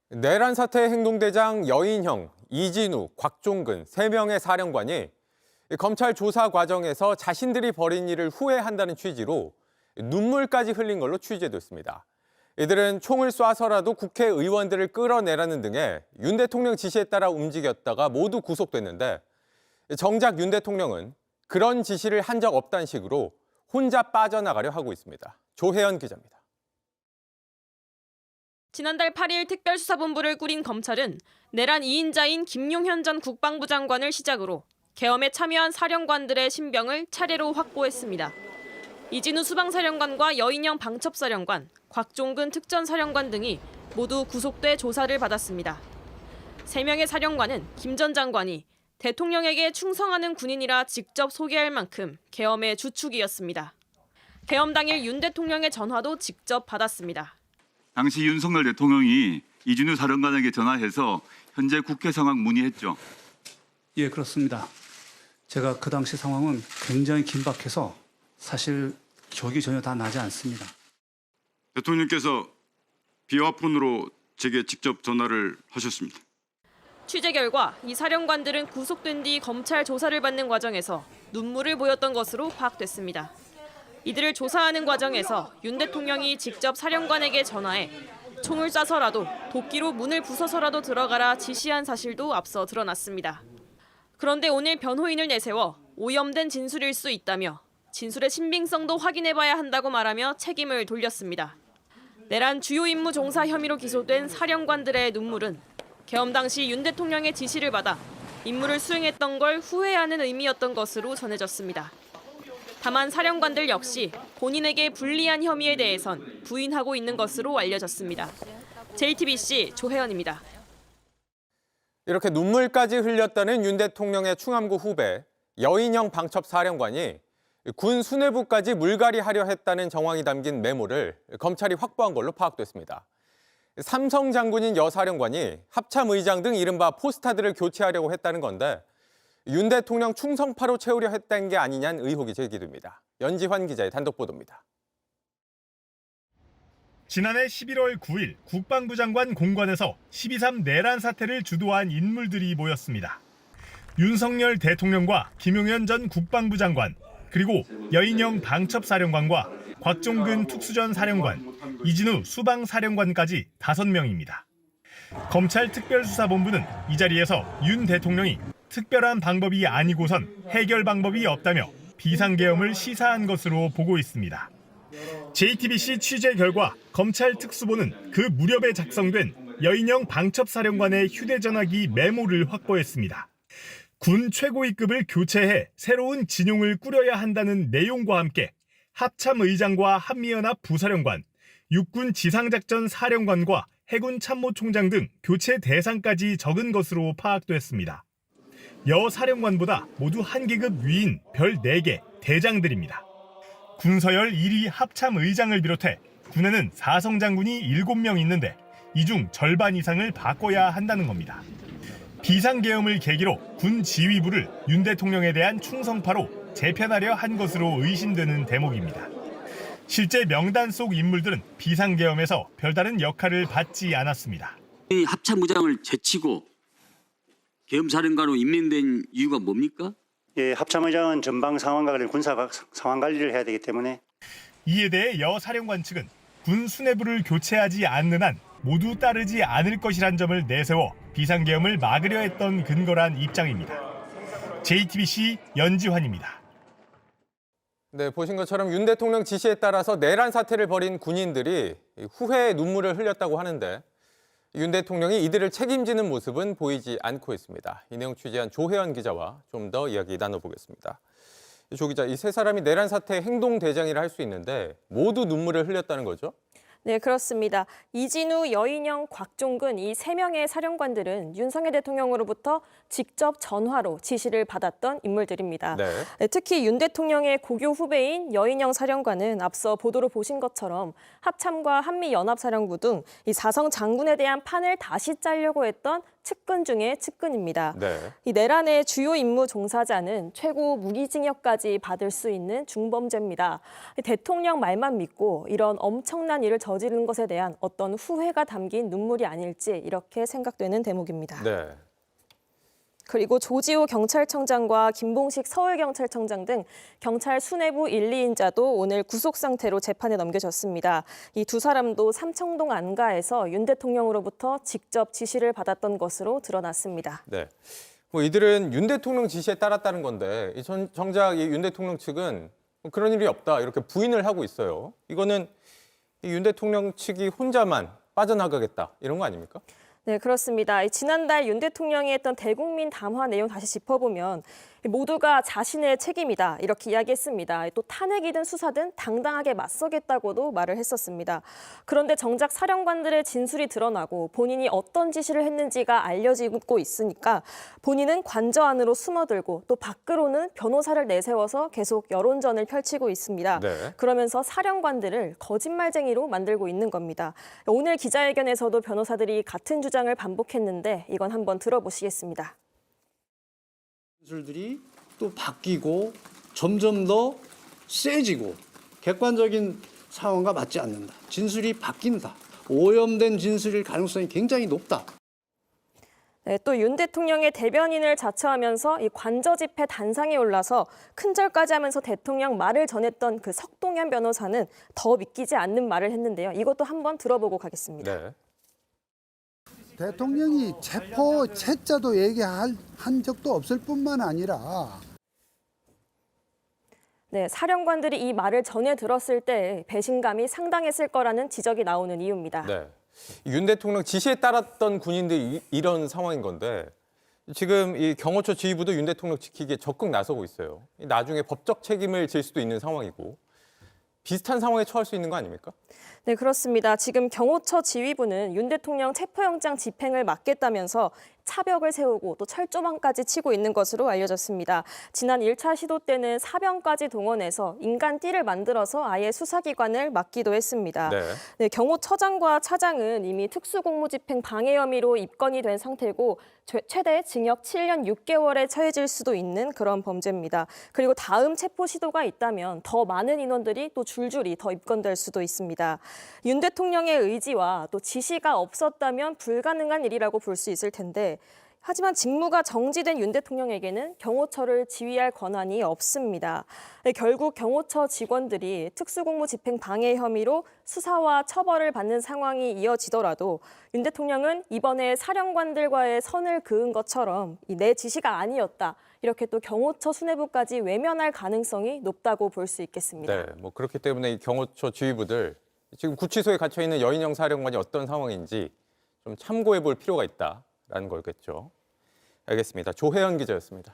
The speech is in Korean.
내란 사태 행동대장 여인형, 이진우, 곽종근 3명의 사령관이 검찰 조사 과정에서 자신들이 벌인 일을 후회한다는 취지로 눈물까지 흘린 걸로 취재됐습니다. 이들은 총을 쏴서라도 국회의원들을 끌어내라는 등의 윤 대통령 지시에 따라 움직였다가 모두 구속됐는데 정작 윤 대통령은 그런 지시를 한 적 없다는 식으로 혼자 빠져나가려 하고 있습니다. 조혜연 기자입니다. 지난달 8일 특별수사본부를 꾸린 검찰은 내란 2인자인 김용현 전 국방부 장관을 시작으로 계엄에 참여한 사령관들의 신병을 차례로 확보했습니다. 이진우 수방사령관과 여인영 방첩사령관, 곽종근 특전사령관 등이 모두 구속돼 조사를 받았습니다. 3명의 사령관은 김 전 장관이 대통령에게 충성하는 군인이라 직접 소개할 만큼 계엄의 주축이었습니다. 계엄 당일 윤 대통령의 전화도 직접 받았습니다. 당시 윤석열 대통령이 이진우 사령관에게 전화해서 현재 국회 상황 문의했죠. 예, 그렇습니다. 제가 그 당시 상황은 굉장히 긴박해서 사실 기억이 전혀 다 나지 않습니다. 대통령께서 비와 폰으로 제게 직접 전화를 하셨습니다. 취재 결과 이 사령관들은 구속된 뒤 검찰 조사를 받는 과정에서 눈물을 보였던 것으로 파악됐습니다. 이들을 조사하는 과정에서 윤 대통령이 직접 사령관에게 전화해 총을 쏴서라도 도끼로 문을 부숴서라도 들어가라 지시한 사실도 앞서 드러났습니다. 그런데 오늘 변호인을 내세워 오염된 진술일 수 있다며 진술의 신빙성도 확인해봐야 한다고 말하며 책임을 돌렸습니다. 내란 주요 임무 종사 혐의로 기소된 사령관들의 눈물은 계엄 당시 윤 대통령의 지시를 받아 임무를 수행했던 걸 후회하는 의미였던 것으로 전해졌습니다. 다만 사령관들 역시 본인에게 불리한 혐의에 대해선 부인하고 있는 것으로 알려졌습니다. JTBC 조혜연입니다. 이렇게 눈물까지 흘렸다는 윤 대통령의 충암고 후배 여인형 방첩사령관이 군 수뇌부까지 물갈이하려 했다는 정황이 담긴 메모를 검찰이 확보한 걸로 파악됐습니다. 삼성 장군인 여 사령관이 합참의장 등 이른바 포스타들을 교체하려고 했다는 건데 윤 대통령 충성파로 채우려 했다는 게 아니냐는 의혹이 제기됩니다. 연지환 기자의 단독 보도입니다. 지난해 11월 9일 국방부 장관 공관에서 12.3 내란 사태를 주도한 인물들이 모였습니다. 윤석열 대통령과 김용현 전 국방부 장관, 그리고 여인영 방첩사령관과 곽종근 특수전 사령관, 이진우 수방사령관까지 5명입니다. 검찰 특별수사본부는 이 자리에서 윤 대통령이 특별한 방법이 아니고선 해결 방법이 없다며 비상계엄을 시사한 것으로 보고 있습니다. JTBC 취재 결과 검찰 특수본은 그 무렵에 작성된 여인영 방첩사령관의 휴대전화기 메모를 확보했습니다. 군 최고위급을 교체해 새로운 진용을 꾸려야 한다는 내용과 함께 합참의장과 한미연합 부사령관, 육군 지상작전 사령관과 해군 참모총장 등 교체 대상까지 적은 것으로 파악됐습니다. 여 사령관보다 모두 한 계급 위인 별 4개 대장들입니다. 군서열 1위 합참의장을 비롯해 군에는 사성 장군이 7명 있는데 이 중 절반 이상을 바꿔야 한다는 겁니다. 비상계엄을 계기로 군 지휘부를 윤 대통령에 대한 충성파로 재편하려 한 것으로 의심되는 대목입니다. 실제 명단 속 인물들은 비상계엄에서 별다른 역할을 받지 않았습니다. 이 합참의장을 제치고 계엄사령관으로 임명된 이유가 뭡니까? 예, 합참의장은 전방 상황과 관련 군사 상황 관리를 해야 되기 때문에. 이에 대해 여 사령관 측은 군 수뇌부를 교체하지 않는 한 모두 따르지 않을 것이란 점을 내세워 비상계엄을 막으려 했던 근거란 입장입니다. JTBC 연지환입니다. 네, 보신 것처럼 윤 대통령 지시에 따라서 내란 사태를 벌인 군인들이 후회의 눈물을 흘렸다고 하는데 윤 대통령이 이들을 책임지는 모습은 보이지 않고 있습니다. 이 내용 취재한 조혜연 기자와 좀 더 이야기 나눠보겠습니다. 조 기자, 이 3사람이 내란 사태의 행동대장이라 할 수 있는데 모두 눈물을 흘렸다는 거죠? 네, 그렇습니다. 이진우, 여인영, 곽종근 이 3명의 사령관들은 윤석열 대통령으로부터 직접 전화로 지시를 받았던 인물들입니다. 네. 특히 윤 대통령의 고교 후배인 여인영 사령관은 앞서 보도로 보신 것처럼 합참과 한미연합사령부 등 이 사성 장군에 대한 판을 다시 짜려고 했던 측근 중에 측근입니다. 네. 이 내란의 주요 임무 종사자는 최고 무기징역까지 받을 수 있는 중범죄입니다. 대통령 말만 믿고 이런 엄청난 일을 저지른 것에 대한 어떤 후회가 담긴 눈물이 아닐지 이렇게 생각되는 대목입니다. 네. 그리고 조지호 경찰청장과 김봉식 서울경찰청장 등 경찰 수뇌부 1, 2인자도 오늘 구속 상태로 재판에 넘겨졌습니다. 이 두 사람도 삼청동 안가에서 윤 대통령으로부터 직접 지시를 받았던 것으로 드러났습니다. 네. 뭐 이들은 윤 대통령 지시에 따랐다는 건데 정작 윤 대통령 측은 그런 일이 없다 이렇게 부인을 하고 있어요. 이거는 윤 대통령 측이 혼자만 빠져나가겠다 이런 거 아닙니까? 네, 그렇습니다. 지난달 윤 대통령이 했던 대국민 담화 내용 다시 짚어보면 모두가 자신의 책임이다 이렇게 이야기했습니다. 또 탄핵이든 수사든 당당하게 맞서겠다고도 말을 했었습니다. 그런데 정작 사령관들의 진술이 드러나고 본인이 어떤 지시를 했는지가 알려지고 있으니까 본인은 관저 안으로 숨어들고 또 밖으로는 변호사를 내세워서 계속 여론전을 펼치고 있습니다. 네. 그러면서 사령관들을 거짓말쟁이로 만들고 있는 겁니다. 오늘 기자회견에서도 변호사들이 같은 주장을 반복했는데 이건 한번 들어보시겠습니다. 진술들이 또 바뀌고 점점 더 세지고 객관적인 상황과 맞지 않는다. 진술이 바뀐다. 오염된 진술일 가능성이 굉장히 높다. 네, 또 윤 대통령의 대변인을 자처하면서 이 관저 집회 단상에 올라서 큰절까지 하면서 대통령 말을 전했던 그 석동현 변호사는 더 믿기지 않는 말을 했는데요. 이것도 한번 들어보고 가겠습니다. 네. 대통령이 체포 채자도 얘기한 적도 없을 뿐만 아니라 네, 사령관들이 이 말을 전해 들었을 때 배신감이 상당했을 거라는 지적이 나오는 이유입니다. 네. 윤 대통령 지시에 따랐던 군인들이 이런 상황인 건데 지금 이 경호처 지휘부도 윤 대통령 지키기에 적극 나서고 있어요. 나중에 법적 책임을 질 수도 있는 상황이고 비슷한 상황에 처할 수 있는 거 아닙니까? 네, 그렇습니다. 지금 경호처 지휘부는 윤 대통령 체포영장 집행을 막겠다면서 차벽을 세우고 또 철조망까지 치고 있는 것으로 알려졌습니다. 지난 1차 시도 때는 사병까지 동원해서 인간띠를 만들어서 아예 수사기관을 막기도 했습니다. 네. 네, 경호처장과 차장은 이미 특수공무집행 방해 혐의로 입건이 된 상태고 최대 징역 7년 6개월에 처해질 수도 있는 그런 범죄입니다. 그리고 다음 체포 시도가 있다면 더 많은 인원들이 또 줄줄이 더 입건될 수도 있습니다. 윤 대통령의 의지와 또 지시가 없었다면 불가능한 일이라고 볼 수 있을 텐데 하지만 직무가 정지된 윤 대통령에게는 경호처를 지휘할 권한이 없습니다. 결국 경호처 직원들이 특수공무집행 방해 혐의로 수사와 처벌을 받는 상황이 이어지더라도 윤 대통령은 이번에 사령관들과의 선을 그은 것처럼 내 지시가 아니었다. 이렇게 또 경호처 수뇌부까지 외면할 가능성이 높다고 볼 수 있겠습니다. 네, 뭐 그렇기 때문에 이 경호처 지휘부들 지금 구치소에 갇혀 있는 여인영 사령관이 어떤 상황인지 좀 참고해 볼 필요가 있다라는 거겠죠. 알겠습니다. 조혜연 기자였습니다.